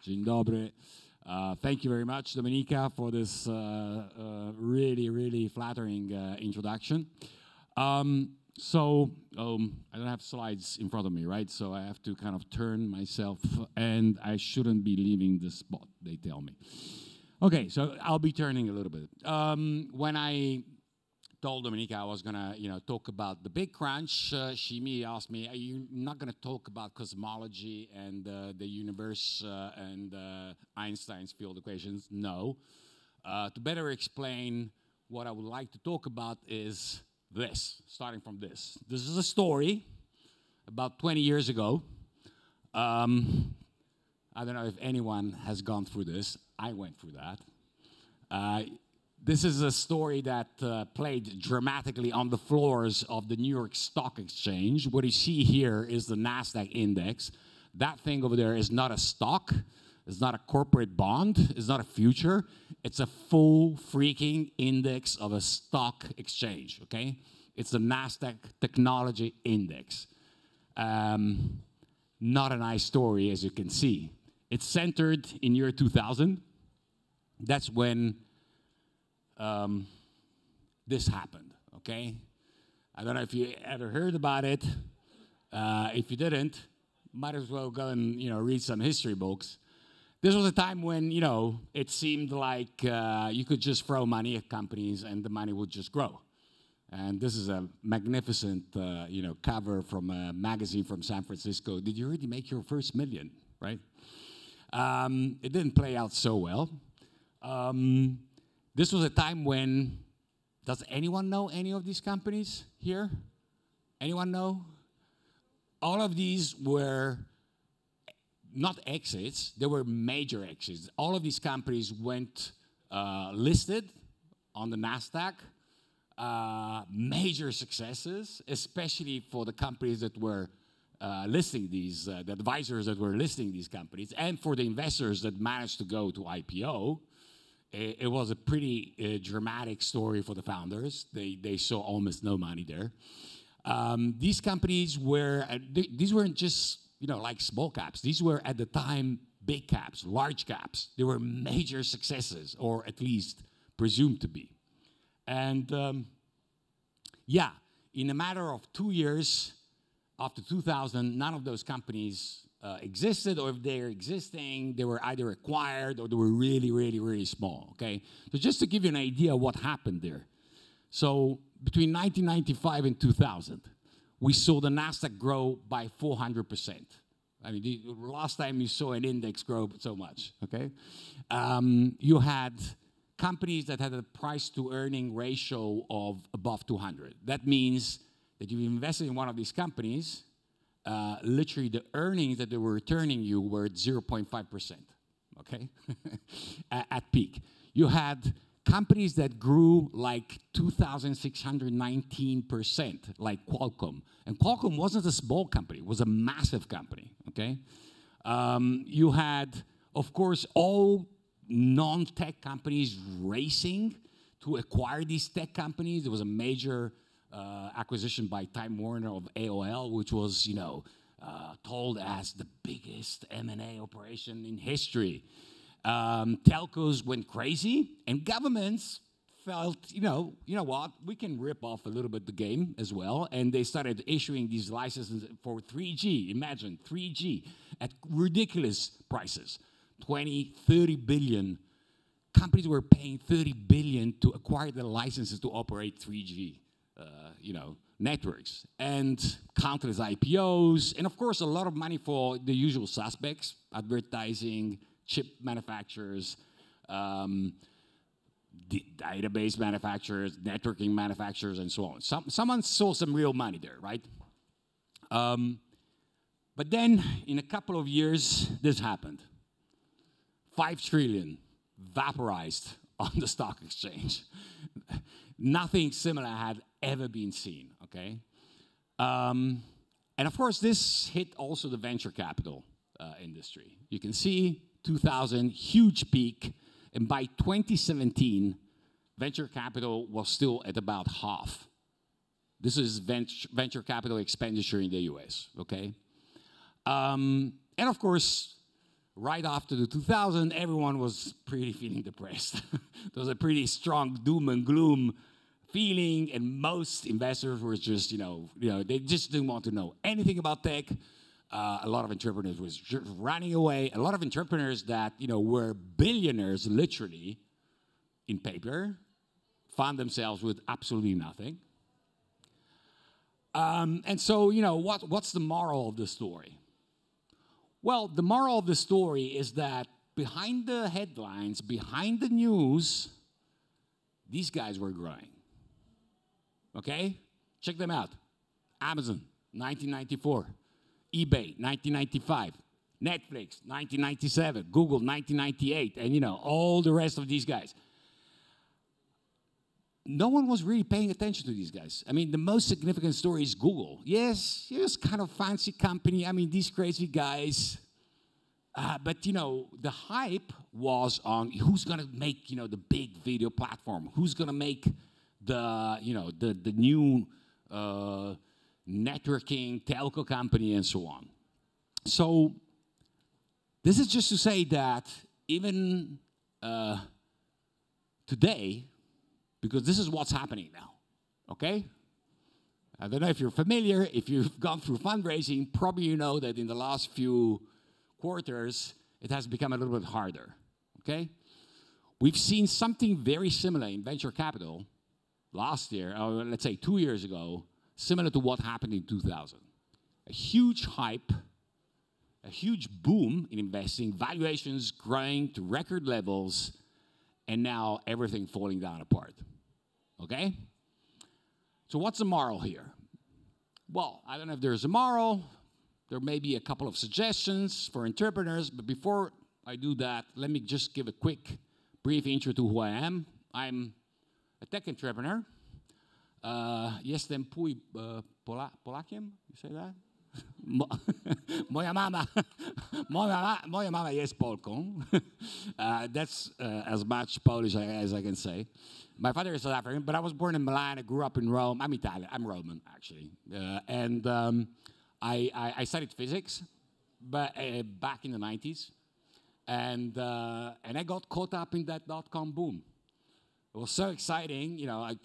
Dzień dobry. Thank you very much, Domenica, for this really, really flattering introduction. I don't have slides in front of me, right? So I have to kind of turn myself, and I shouldn't be leaving the spot, they tell me. Okay, so I'll be turning a little bit. When I told Domenica I was gonna, talk about the big crunch, she immediately asked me, "Are you not gonna talk about cosmology and the universe and Einstein's field equations?" No. To better explain what I would like to talk about is this, starting from this. This is a story about 20 years ago. I don't know if anyone has gone through this. I went through that. This is a story that played dramatically on the floors of the New York Stock Exchange. What you see here is the NASDAQ index. That thing over there is not a stock. It's not a corporate bond. It's not a future. It's a full freaking index of a stock exchange, okay? It's the NASDAQ Technology Index. Not a nice story, as you can see. It's centered in year 2000. That's when this happened, okay? I don't know if you ever heard about it. If you didn't, might as well go and, read some history books. This was a time when, it seemed like you could just throw money at companies and the money would just grow. And this is a magnificent, cover from a magazine from San Francisco. Did you already make your first million, right? It didn't play out so well. This was a time when, does anyone know any of these companies here? Anyone know? All of these were not exits, they were major exits. All of these companies went listed on the NASDAQ. Major successes, especially for the companies that were listing these, the advisors that were listing these companies, and for the investors that managed to go to IPO. It was a pretty dramatic story for the founders. They saw almost no money there. These companies were, these weren't just, like small caps. These were at the time big caps, large caps. They were major successes, or at least presumed to be. And in a matter of 2 years, after 2000, none of those companies existed, or if they're existing, they were either acquired or they were really, really, really small, okay? So just to give you an idea of what happened there. So between 1995 and 2000, we saw the NASDAQ grow by 400%. I mean, the last time you saw an index grow so much, okay? You had companies that had a price-to-earning ratio of above 200. That means that you invested in one of these companies, literally the earnings that they were returning you were at 0.5%, okay? At peak. You had companies that grew like 2,619%, like Qualcomm. And Qualcomm wasn't a small company, it was a massive company, okay? You had, of course, all non-tech companies racing to acquire these tech companies. There was a major acquisition by Time Warner of AOL, which was, told as the biggest M&A operation in history. Telcos went crazy, and governments felt, you know what, we can rip off a little bit the game as well, and they started issuing these licenses for 3G. Imagine 3G at ridiculous prices, 20, 30 billion. Companies were paying 30 billion to acquire the licenses to operate 3G. Networks, and countless IPOs, and of course a lot of money for the usual suspects, advertising, chip manufacturers, database manufacturers, networking manufacturers, and so on. Someone saw some real money there, right? But then, in a couple of years, this happened. 5 trillion vaporized on the stock exchange. Nothing similar had ever been seen, okay? And of course, this hit also the venture capital industry. You can see 2000, huge peak, and by 2017, venture capital was still at about half. This is venture capital expenditure in the US, okay? And of course, right after the 2000, everyone was pretty feeling depressed. There was a pretty strong doom and gloom feeling, and most investors were just, they just didn't want to know anything about tech. A lot of entrepreneurs was just running away. A lot of entrepreneurs that, were billionaires, literally, in paper, found themselves with absolutely nothing. And so, what's the moral of the story? Well, the moral of the story is that behind the headlines, behind the news, these guys were growing. Okay? Check them out. Amazon, 1994. eBay, 1995. Netflix, 1997. Google, 1998. And, all the rest of these guys. No one was really paying attention to these guys. I mean, the most significant story is Google. Yes, it was kind of fancy company. I mean, these crazy guys. But, the hype was on who's going to make, the big video platform. Who's going to make the, the new networking telco company and so on. So this is just to say that even today, because this is what's happening now, okay? I don't know if you're familiar, if you've gone through fundraising, probably you know that in the last few quarters, it has become a little bit harder, okay? We've seen something very similar in venture capital last year, or let's say 2 years ago, similar to what happened in 2000. A huge hype, a huge boom in investing, valuations growing to record levels, and now everything falling down apart, okay? So what's the moral here? Well, I don't know if there's a moral. There may be a couple of suggestions for entrepreneurs, but before I do that, let me just give a quick, brief intro to who I am. I'm a tech entrepreneur. Jestem Polakiem, you say that? Moja mama jest Polką. That's as much Polish as I can say. My father is South African, but I was born in Milan. I grew up in Rome. I'm Italian. I'm Roman, actually. I studied physics, but back in the 90s. And I got caught up in that dot-com boom. It was so exciting, I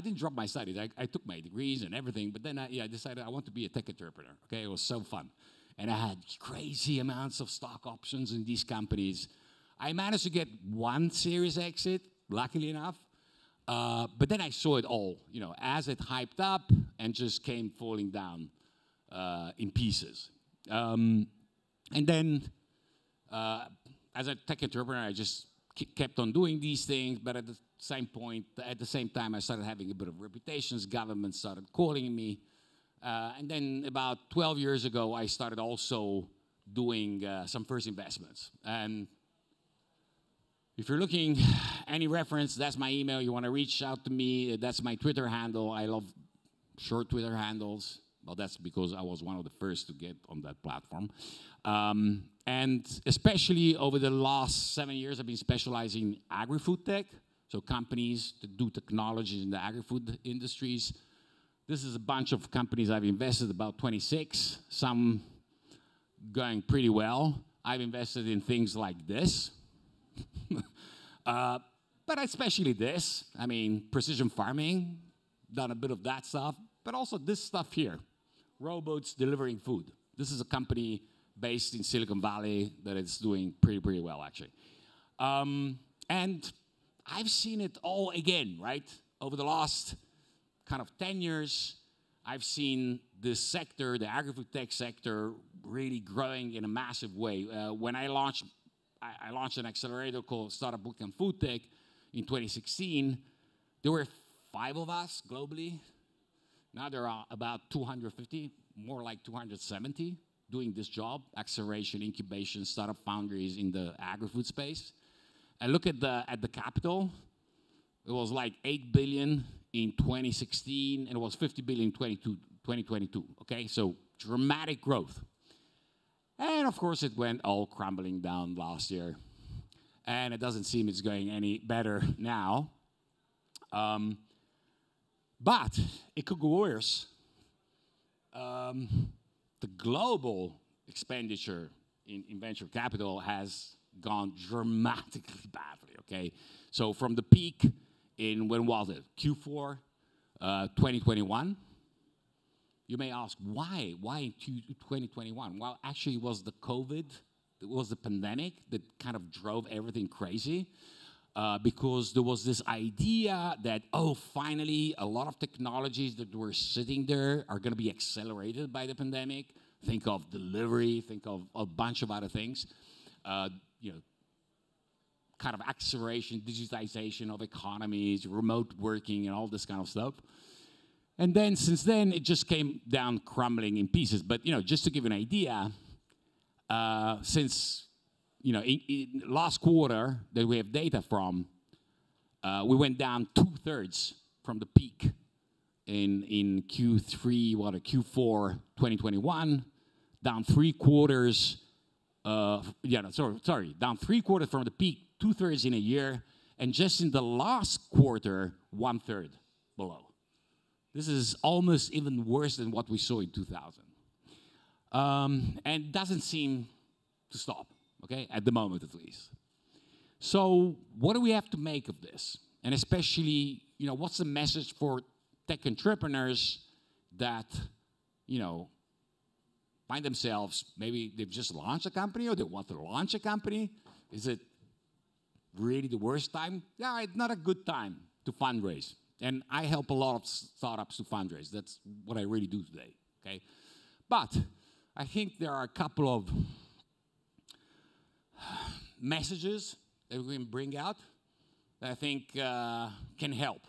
didn't drop my studies. I took my degrees and everything, but then I decided I want to be a tech entrepreneur, okay? It was so fun. And I had crazy amounts of stock options in these companies. I managed to get one series exit, luckily enough, but then I saw it all, as it hyped up and just came falling down in pieces. And then, as a tech entrepreneur, I just kept on doing these things, but at the same time, I started having a bit of reputations. Government started calling me. And then about 12 years ago, I started also doing some first investments. And if you're looking any reference, that's my email. You want to reach out to me, that's my Twitter handle. I love short Twitter handles. Well, that's because I was one of the first to get on that platform. And especially over the last 7 years, I've been specializing in agri-food-tech, so companies that do technologies in the agri-food industries. This is a bunch of companies I've invested, about 26, some going pretty well. I've invested in things like this, but especially this. I mean, precision farming, done a bit of that stuff, but also this stuff here, robots delivering food. This is a company based in Silicon Valley that is doing pretty well, actually. And I've seen it all again, right? Over the last kind of 10 years, I've seen this sector, the agri-food-tech sector, really growing in a massive way. When I launched an accelerator called Startupbootcamp FoodTech in 2016. There were 5 of us globally. Now there are about 250, more like 270. Doing this job, acceleration, incubation, startup foundries in the agri-food space. And look at the capital. It was like 8 billion in 2016, and it was 50 billion in 2022, okay? So dramatic growth. And of course, it went all crumbling down last year. And it doesn't seem it's going any better now. But it could go worse. The global expenditure in venture capital has gone dramatically badly, okay? So from the peak in, when was it? Q4 2021. You may ask, why? Why in 2021? Well, actually it was the COVID, it was the pandemic that kind of drove everything crazy. Because there was this idea that, oh, finally, a lot of technologies that were sitting there are going to be accelerated by the pandemic. Think of delivery, think of a bunch of other things. You know, kind of acceleration, digitization of economies, remote working, and all this kind of stuff. And then, since then, it just came down crumbling in pieces. But, you know, just to give you an idea, since you know, in last quarter that we have data from, we went down 2/3 from the peak in Q3, Q4 2021, down 3/4. Down 3/4 from the peak, 2/3 in a year, and just in the last quarter, 1/3 below. This is almost even worse than what we saw in 2000, and doesn't seem to stop. Okay, at the moment at least. So what do we have to make of this? And especially, you know, what's the message for tech entrepreneurs that, you know, find themselves, maybe they've just launched a company or they want to launch a company? Is it really the worst time? Yeah, it's not a good time to fundraise. And I help a lot of startups to fundraise. That's what I really do today, okay? But I think there are a couple of messages that we can bring out that I think can help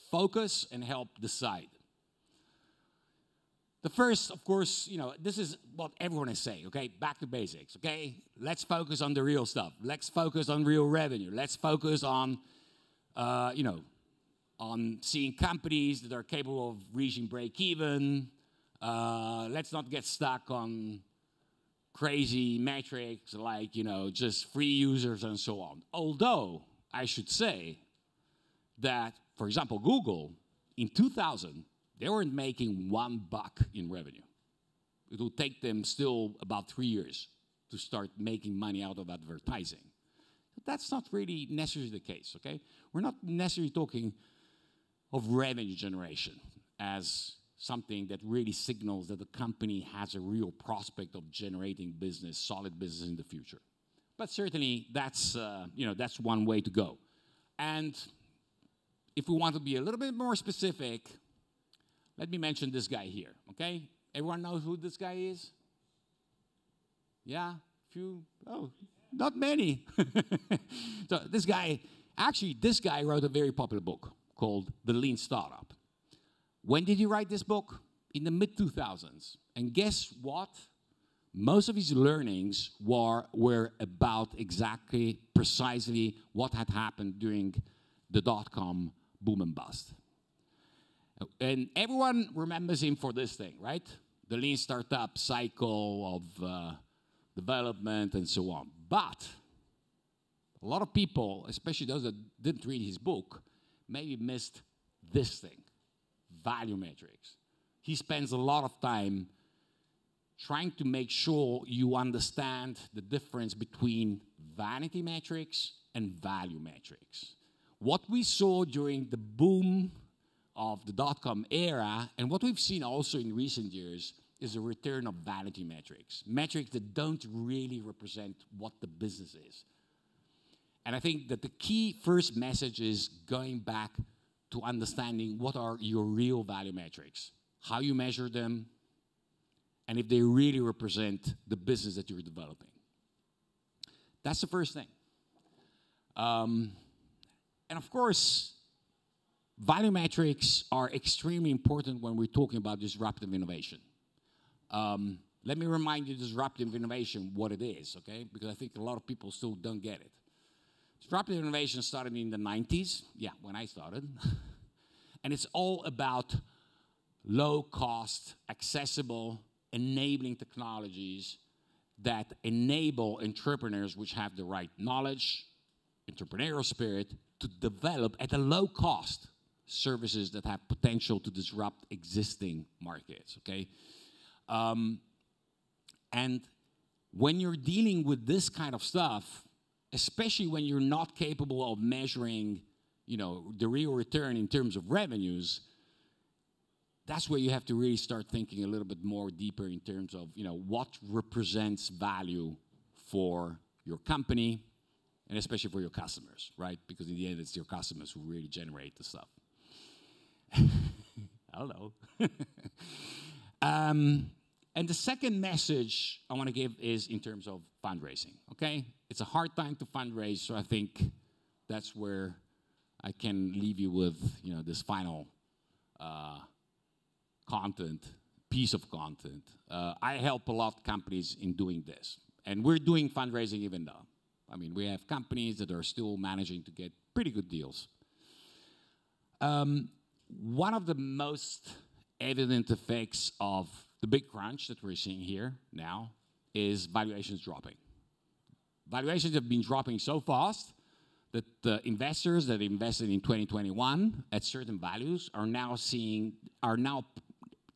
focus and help decide. The first, of course, you know, this is what everyone is saying, okay? Back to basics, okay? Let's focus on the real stuff. Let's focus on real revenue. Let's focus on, you know, on seeing companies that are capable of reaching break even. Let's not get stuck on crazy metrics like, you know, just free users and so on. Although, I should say that, for example, Google, in 2000, they weren't making $1 in revenue. It will take them still about 3 years to start making money out of advertising. But that's not really necessarily the case, okay? We're not necessarily talking of revenue generation as something that really signals that the company has a real prospect of generating business, solid business in the future. But certainly, that's, you know, that's one way to go. And if we want to be a little bit more specific, let me mention this guy here, okay? Everyone knows who this guy is? Yeah? Few? Oh, not many. So this guy, actually, this guy wrote a very popular book called The Lean Startup. When did he write this book? In the mid-2000s. And guess what? Most of his learnings were about exactly, precisely what had happened during the dot-com boom and bust. And everyone remembers him for this thing, right? The lean startup cycle of development and so on. But a lot of people, especially those that didn't read his book, maybe missed this thing. Value metrics. He spends a lot of time trying to make sure you understand the difference between vanity metrics and value metrics. What we saw during the boom of the dot-com era, and what we've seen also in recent years, is a return of vanity metrics. Metrics that don't really represent what the business is. And I think that the key first message is going back to understanding what are your real value metrics, how you measure them, and if they really represent the business that you're developing. That's the first thing. And of course, value metrics are extremely important when we're talking about disruptive innovation. Let me remind you disruptive innovation, what it is, okay? Because I think a lot of people still don't get it. Disruptive innovation started in the 90s, yeah, when I started. And it's all about low-cost, accessible, enabling technologies that enable entrepreneurs which have the right knowledge, entrepreneurial spirit, to develop at a low cost services that have potential to disrupt existing markets, okay? And when you're dealing with this kind of stuff, especially when you're not capable of measuring, the real return in terms of revenues, that's where you have to really start thinking a little bit more deeper in terms of, what represents value for your company, and especially for your customers, right? Because in the end, it's your customers who really generate the stuff. Hello. And the second message I want to give is in terms of fundraising, okay? It's a hard time to fundraise, so I think that's where I can leave you with, this final piece of content. I help a lot of companies in doing this. And we're doing fundraising even though. I mean, we have companies that are still managing to get pretty good deals. One of the most evident effects of the big crunch that we're seeing here now is valuations dropping. Valuations have been dropping so fast that the investors that invested in 2021 at certain values are now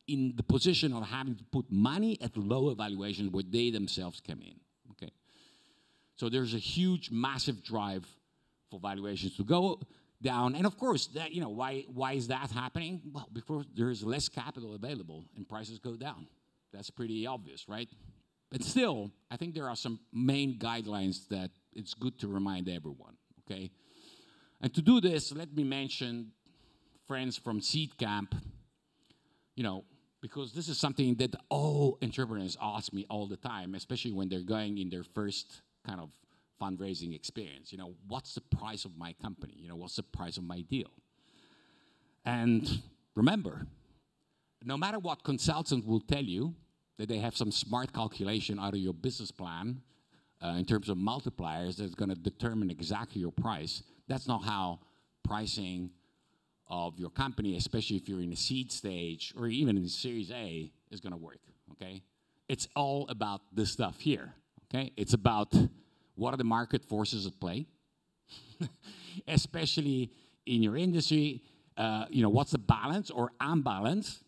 in the position of having to put money at lower valuations where they themselves come in. Okay, so there's a huge, massive drive for valuations to go down, and of course, that why is that happening? Well, because there's less capital available and prices go down. That's pretty obvious, right? But still, I think there are some main guidelines that it's good to remind everyone. Okay, and to do this, let me mention friends from Seed Camp. Because this is something that all entrepreneurs ask me all the time, especially when they're going in their first kind of fundraising experience. What's the price of my company? What's the price of my deal? And remember, no matter what consultant will tell you, that they have some smart calculation out of your business plan in terms of multipliers that's going to determine exactly your price, that's not how pricing of your company, especially if you're in a seed stage or even in Series A, is going to work, okay? It's all about this stuff here, okay? It's about what are the market forces at play, especially in your industry. What's the balance or imbalance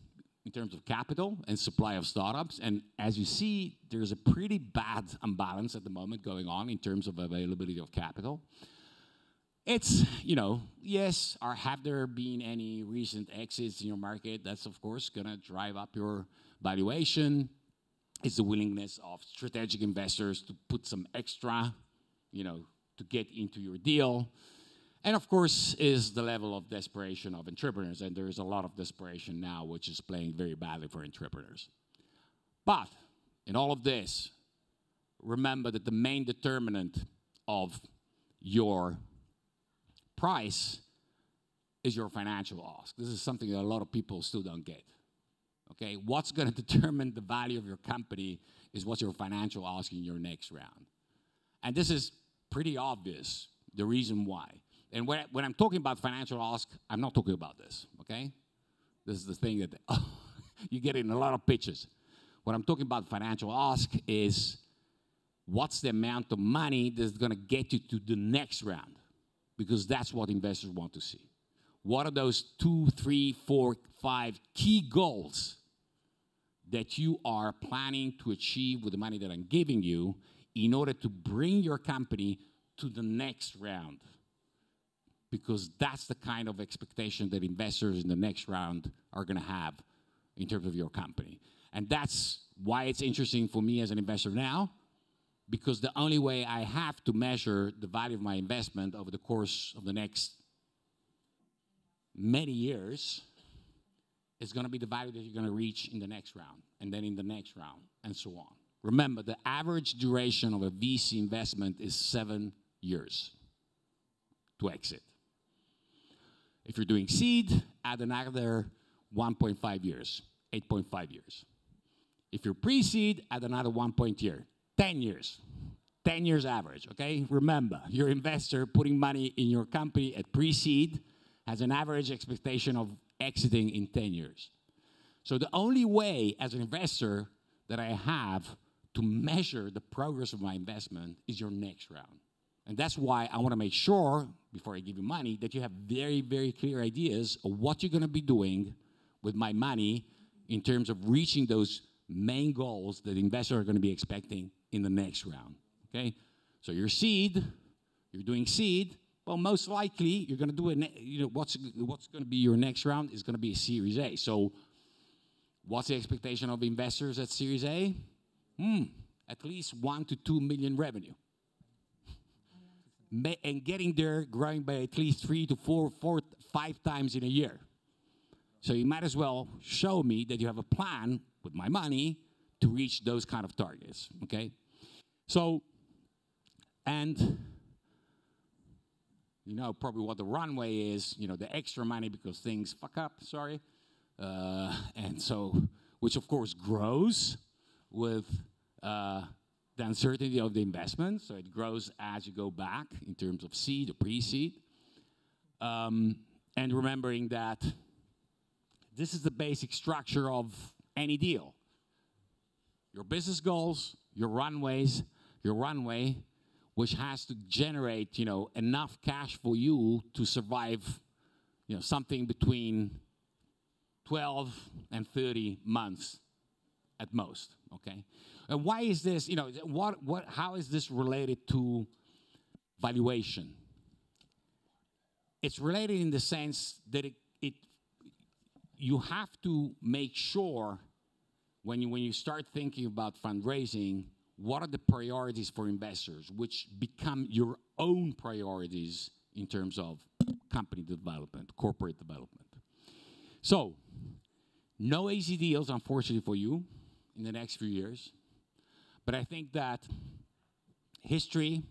in terms of capital and supply of startups? And as you see, there's a pretty bad imbalance at the moment going on in terms of availability of capital. It's, yes, have there been any recent exits in your market? That's, of course, going to drive up your valuation. It's the willingness of strategic investors to put some extra, to get into your deal. And, of course, is the level of desperation of entrepreneurs. And there is a lot of desperation now, which is playing very badly for entrepreneurs. But in all of this, remember that the main determinant of your price is your financial ask. This is something that a lot of people still don't get. Okay, what's going to determine the value of your company is what's your financial ask in your next round. And this is pretty obvious, the reason why. And when I'm talking about financial ask, I'm not talking about this, okay? This is the thing that you get in a lot of pitches. What I'm talking about financial ask is what's the amount of money that's going to get you to the next round? Because that's what investors want to see. What are those 2, 3, 4, 5 key goals that you are planning to achieve with the money that I'm giving you in order to bring your company to the next round? Because that's the kind of expectation that investors in the next round are going to have in terms of your company. And that's why it's interesting for me as an investor now, because the only way I have to measure the value of my investment over the course of the next many years is going to be the value that you're going to reach in the next round, and then in the next round, and so on. Remember, the average duration of a VC investment is 7 years to exit. If you're doing seed, add another 1.5 years, 8.5 years. If you're pre-seed, add another 1 year, 10 years. 10 years average, okay? Remember, your investor putting money in your company at pre-seed has an average expectation of exiting in 10 years. So the only way as an investor that I have to measure the progress of my investment is your next round. And that's why I want to make sure, before I give you money, that you have very, very clear ideas of what you're going to be doing with my money in terms of reaching those main goals that investors are going to be expecting in the next round, okay? So your seed, you're doing seed, well, most likely you're going to do what's going to be your next round is going to be a Series A. So what's the expectation of investors at Series A? At least 1 to 2 million revenue. And getting there, growing by at least 3 to 4, 5 times in a year. So you might as well show me that you have a plan with my money to reach those kind of targets, okay? So, and you know probably what the runway is, you know, the extra money because things fuck up, sorry. And so, which of course grows with the uncertainty of the investment. So it grows as you go back in terms of seed or pre-seed. And remembering that this is the basic structure of any deal. Your business goals, your runway, which has to generate, you know, enough cash for you to survive, you know, something between 12 and 30 months at most, okay? And why is this, you know, how is this related to valuation? It's related in the sense that you have to make sure when you start thinking about fundraising, what are the priorities for investors, which become your own priorities in terms of company development, corporate development. So, no easy deals, unfortunately for you, in the next few years. But I think that history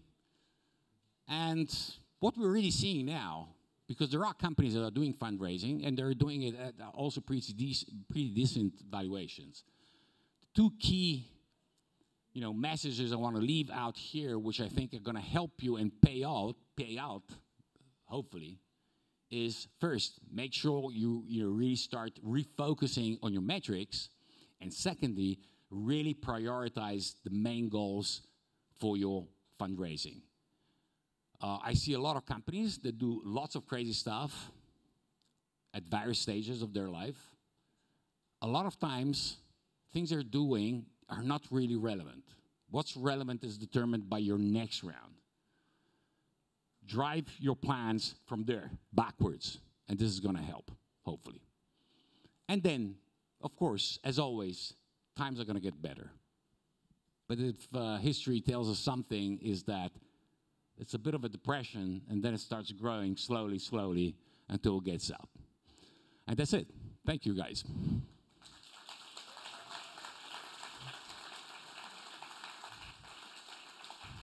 and what we're really seeing now, because there are companies that are doing fundraising and they're doing it at also pretty decent valuations. Two key, you know, messages I want to leave out here, which I think are going to help you and pay out, hopefully, is first, make sure you really start refocusing on your metrics, and secondly, really prioritize the main goals for your fundraising. I see a lot of companies that do lots of crazy stuff at various stages of their life. A lot of times, things they're doing are not really relevant. What's relevant is determined by your next round. Drive your plans from there, backwards, and this is going to help, hopefully. And then, of course, as always, times are going to get better. But if history tells us something, is that it's a bit of a depression, and then it starts growing slowly, slowly, until it gets up. And that's it. Thank you, guys.